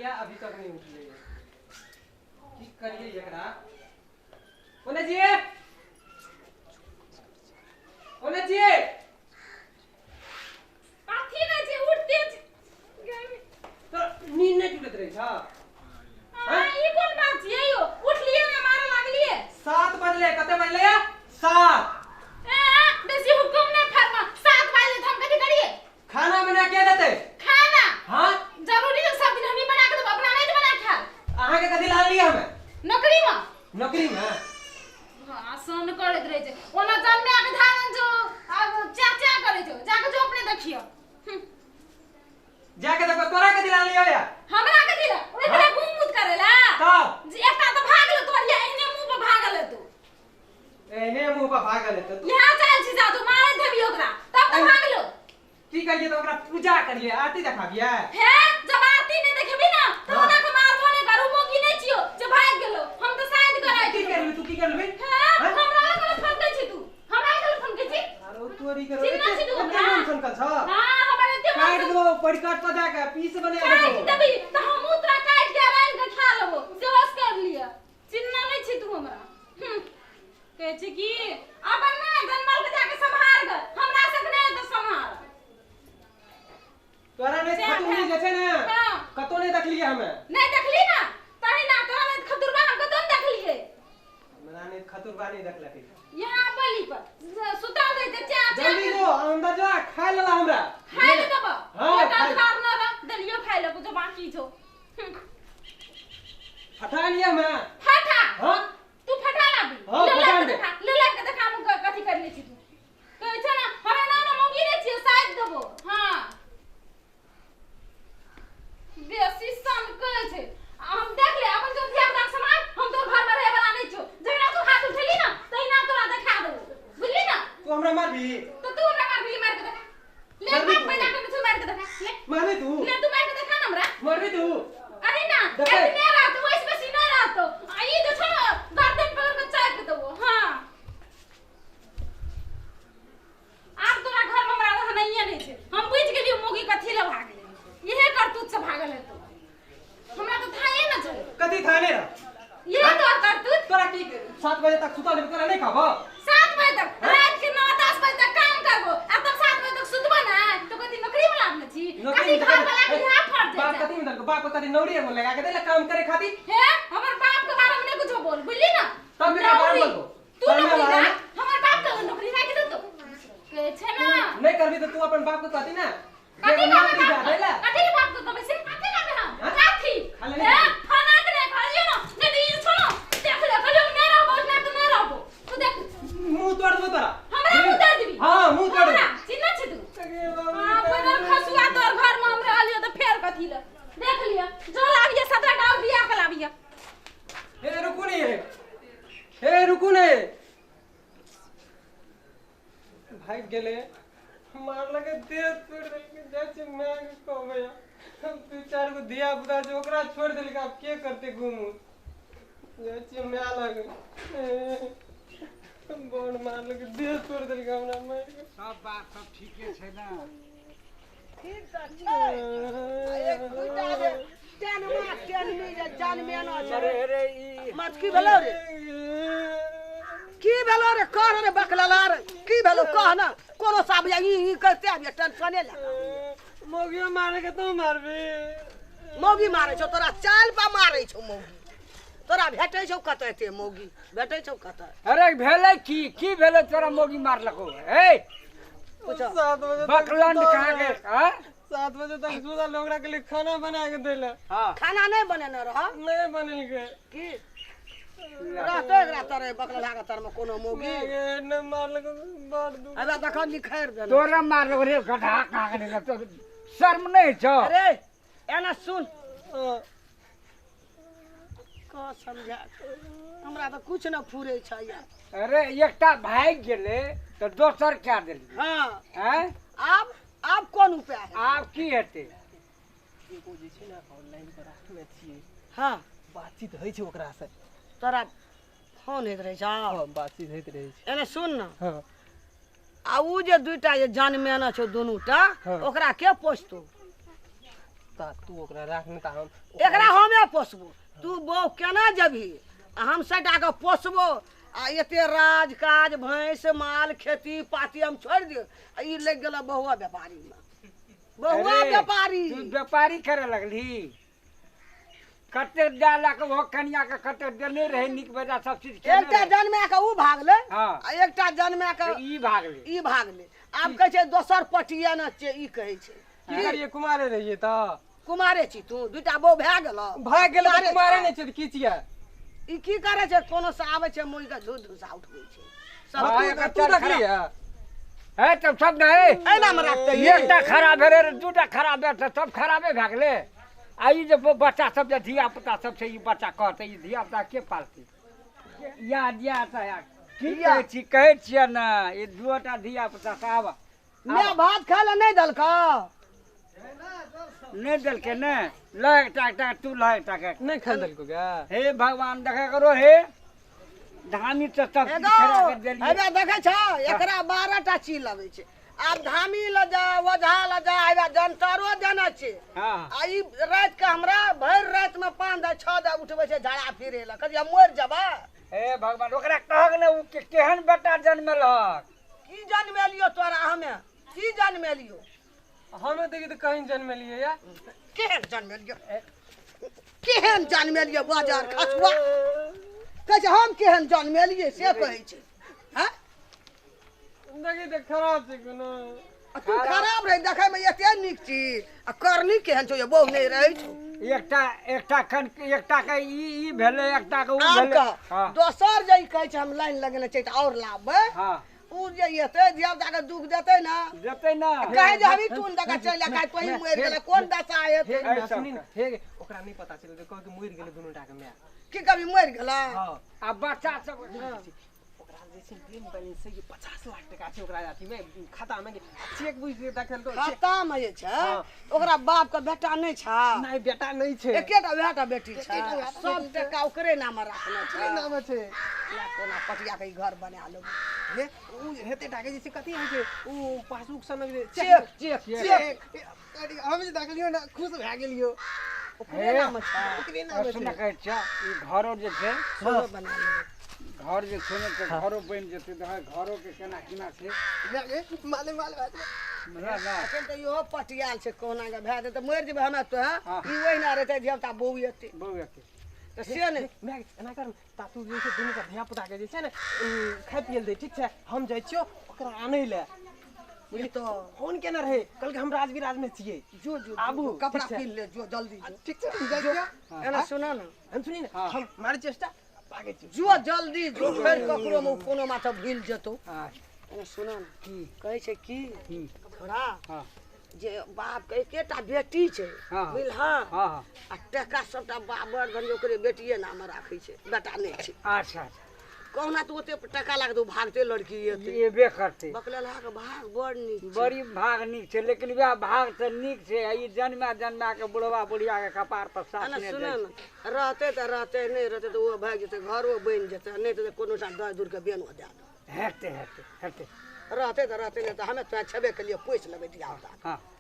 लिया अभी तक नहीं उठले की करिए एकरा ओने जी काथी ना जे उठते तो नींद नहीं टूटत रही था हां ई कोन बात छै यो उठ लिए ना मारे लागलिए 7 बजले कते बजले 7 बेसी हुकुम ना फरमा 7 बजे हम कथि करिए खाना बना के देते खाना हां जरूरी है सब दिन हमही बना के देब अपना नहीं बना खा आहा के कथि लाल लिया हमें नौकरी में हां सोन करत रहे छै ओना जन्मे आके धान जो चाचा करे छो जाके जो अपने देखियो जाके देखो तोरा कथि लाल लिया या हमरा के दिला ओकरा घूम करेला तब एकटा तो भागल तोरिया एने मुंह पे भागल तू एने मुंह पर भागल है तो यहां चल छी जा तू मारे देबी ओकरा तब तो भागलो की करिए तो ओकरा पूजा करिए आरती दिखाबिए है जब आरती नहीं देखबी ना तो ओना के मारबो नहीं करू मोगी नहीं छियो जे भाग गेलो हम तो शायद कराई की करबी तू की करबी हमरा लगे फोन कर छी तू हमरा लगे फोन कर छी अरे तोरी करो चिन्ना छी तू एते टेंशन का छ हां हमरा एते काट दो पड़काट पर जाके पीस बने काट दो देबी तो हम उतरा काट के राइन के खा लेबो से होश कर लिया चिन्ना नहीं छी तू हमरा कहे छी कि अपन ना जन्मल के जाके संभाल ग हमरा सकने तो संभाल तोरा ने खतुनी जे छै ना हां कतो नहीं देखलिए हमें नहीं देखली ना तही ना तोरा ने खतुरबा हम कतो नहीं देखली है हमरा ने खतुरबा नहीं देखलक यहां बली पर सुता दे ते चाचा जल्दी जो अंदर जा खा लेला हमरा खाई ले बाबा हां काट मारना रा दलियो खाई ले जो बाकी छो फटा लिया मैं फटा हां तू फटा लाबी हां फटा दे ले ले के देखा हम कथि कर ले छी तू कहै छ ना हमरा ना मोगी रे छी साइड देबो हां बेसी सन कहै छै हम देख ले अपन जो धिया पुता समाज हम तो घर में रहे वाला नहीं छो जहिना तू हाथ उठेली ना तहिना तोरा देखा देबो बुझली ना तू हमरा मारबी तो तू हमरा मारबी मार के देखा ले बाप पैदा के तू मार के देखा ले मारबी तू ले तू मार के देखा ना हमरा मारबी तू अरे ना इतने रात वैसे बेसी ना रात आई जो छ ना गर्दन पकड़ के चाट देबो हां आप तोरा घर में हमरा रह नहीं छै हम बुझ गेलियो मोगी कथि ले भागले इहे करतूत से भागल है तू हमरा तो थाए ना छै कथि थाने रा ये तो करतूत तोरा की 7 बजे तक सुता देबे तोरा नहीं खाबो 7 बजे तक रात के 9-10 बजे तक काम करबो अब तक 7 बजे तक सुतबो ना तो कथि नौकरी में लागल छी कथि घर वाला के हाथ फट जाए बाप कथि में बाप कथि नौरी बोल लगा के देला काम करे खातिर है हमर बाप के बारे में नहीं कुछ बोल बुझली ना तब मेरा बारे में बोल तू नौकरी ना हमर बाप के नौकरी ना के दो के छै ना नहीं करबी तो तू अपन बाप को कहती ना कथि नौकरी का जा देला कथि के बाप को कबे से कथि का हम काथी खाले है खाना के नहीं खालियो ना यदि सुनो देख ले कहियो नहीं रहबो ना तो नहीं रहबो तू देख मुंह तोड़ दो तोरा हमरा मुंह तोड़ देबी हां मुंह तोड़ दे चिन्ना छै तू हां बदल खसुआ तोर घर में हमरा आलियो तो फेर कथि ले देख लिया जो लागिए सदा डाल बिया के लाबिया ए रुकू ने रुकू ने भाग गेले मार लगे देह छोड़ देल के जाचे मैं कहबे हम 2-4 गो दिया बुदा जो ओकरा छोड़ देल के अब के करते घूमू जाचे मैं लगे बोन मार लगे देह छोड़ देल के हमरा मार के सब बात सब ठीके छै ना ठीक त छै एक दुटा रे टेन में जान में ना छै अरे ई मत की भेलो रे कह रे बकलला रे की भेलो कह ना कोनो साब ई करते आबे टेंशन ले मोगियो मारे के तू मारबी मौगी मारे छौ तोरा चाल पा मारे छौ मौगी तोरा भेटै छौ कतै ते मौगी भेटै छौ कतै अरे भेलै की भेलै तोरा मोगी मारलको ए 7 बजे बकलंड कहां के हां 7 बजे तक सुधा लोगड़ा के लिए खाना बना के देला हां खाना नहीं बनेने रह नहीं बनल के की रहते एकरा तोरे बकलला के तर में कोनो मौगी न मारलक बड़ दुख अबे देखन लिखैर देना तोरा मारलको रे गधा कहां के तो शर्म नहीं छौ अरे एना सुन का समझा हमरा तो कुछ न फूरे छै यार अरे एकटा भाग गेले तो दोसर क्या देली हां हैं अब कौन उपाय है आब की हेते एगो जे छै ना ऑनलाइन पर में छिए हां बातचीत होइ छै ओकरा से तोरा फोन होइत रहै छौ हां बातचीत होइत रहै छै एने सुन न हां आ उ जे दुइटा जे जान मेना छौ दुनूटा ओकरा के पोछतो तू ओकरा राख न त हम एकरा हमे पोसबो तू बहू केना जबही आ हम सटा के पोसबो आ एते राज काज भैंस माल खेती पाती हम छोड़ दियो आ ई लग गेला बहुआ व्यापारी में बहुआ अरे, व्यापारी तू व्यापारी करे लगली कते डाला के वो कन्या के कते देने रहे निक बेजा सब चीज केने एकटा रहे। जन्मे के ऊ भागले हाँ। आ एकटा जन्मे के ई भागले ई भागले आब कहै छै दोसर पटिया न छै ई कहै छै की करिए कुमारे रहिए त कुमारे छी तू दूटा बहू भए गेलो भाग गेल कुमारे कुमारे छै। नहीं छै त की छियै ई की करे छै कोनो से आबै छै मुई के दूध धुसा उठबै छै सब हाँ, तू- एकर तू चल देखली है है तब सब नहीं एना में रखते एकटा खराब भेले रे दूटा खराब भेल त सब खराबे भए गेले आ ई जे बच्चा सब जे धिया पुता सब छै ई बच्चा कहते ई धिया पुता के पालते याद त यार की कहै छियै ना ई दुटा धिया पुता सब मैं भात खाय ले नहीं दलका नहीं देलके ने लग टाक तू लग टाक नहीं खंदल को क्या हे भगवान देखा करो हे धामी तो सब चीज खड़ा कर देलिए एबे देखे छ एकरा 12टा चीज लगे छै आब धामी ल जा ओझा ल जा एबे जंतरो देना छै हां आ ई रात के हमरा भर रात में 5-6 उठबै छै झाड़ा फिरे ल कहिया मोर जबा हे भगवान ओकरा कहक ने उ केहन बेटा जन्मेलक की जन्मेलियो तोरा हमे की जन्मेलियो हमें देखी तो कहीं जन्म लिए या केहन जन्मेलियो केहन जन्मेलियो बाजार खसुआ कहै छै हम केहन जन्मेलिए से कहै छै हैं देखी तो खराब छै कोनो आ तू खराब रही देखे में एते नीक छी आ करनी केहन छौ ये बहु नहीं रहै छौ एकटा खन एकटा के ई भेले एकटा के उ आब भेले का दोसर जे कहै छै हम लाइन लगेने छै त और लाभबै हां उ जे एते धिया पुता के दुख देतै ना देतै ना कहे जे हमी टून दका चल का तोही मर गेले कोन दशा हेतै हे ऐसा सुनी हे ओकरा नहीं पता चले तो कह के मर गेले दुनू टा के मैं की कभी मर गेला हां आ बच्चा सब ओकरा जैसे दिन बैलेंस से 50 लाख टका छै ओकरा अथी में खाता में चेक बुझ के देखल तो खाता में जे छै ओकरा बाप के बेटा नहीं छ नहीं बेटा नहीं छै एकेटा बेटा बेटी छ सब टका ओकरे नाम रखने छै नाम छै ला कोना पटिया के घर बना लो हे उ हेते टाके जैसे कथि है छै उ पासबुक सन चेक चेक हम जे देखलियो ना खुश भए गेलियो ओकरे नाम छै ओकरे नाम सुन छै कहै छै ई घरो जे छै सब बना लो घर जे छै ने तऽ घरो बनि जेतै तऽ घरो के केना केना छै माले माल हमरा ना अखन तऽ इहो पटियाल छै कोना के भए जेतै मरि जेबै हमे तो हाँ। ई ओहिना रहतै देवता बहू एतै बउआ के तऽ से नहि मैं एना कर तातू जे छै दुनू का धिया पुता के जे छै ने खाय पियल दे ठीक छै हम जाइ छियो ओकरा आनै ले ये तो फोन केना रहे कल के हम राजविराज में छियै जो जो आबू, जो, कपड़ा ठीक छै। पीन ले जो जल्दी जो ठीक छै हम जाइ छियो एना सुना ना हम सुनी ने हाँ। हम मारे चेष्टा भागे छियो जो जल्दी जो फेर ककरो में कोनो माथा भूल जेतौ हां एना सुना ना की कहै छै की थोड़ा हां जे बाप के एकेटा बेटी छै हाँ। बुझलहा हां आ टका सबटा बाबर धन ओकरे बेटिए नाम राखै छै बेटा नहि छै अच्छा कहना तो ओते टका लागतौ भागते लड़की एतै एबे करतै बकलेला के भाग बड़ नीक छै। बड़ी भाग नीक छै लेकिन वह भाग तऽ नीक छै ई जन्मा के बुढ़वा बुढ़िया के कपार पर साथ एना ने सुन दै ना रहतै तऽ रहतै नहि रहतै तऽ ओ भागि जेतै घरो बनि जेतै नहि तऽ कोनो टा दस दूर के बेनो दए दो हेतै हेतै हेतै रहतै तऽ रहतै नहि तऽ हमे तोरा छेबे के लिए पोसि लेबै धिया पुता हां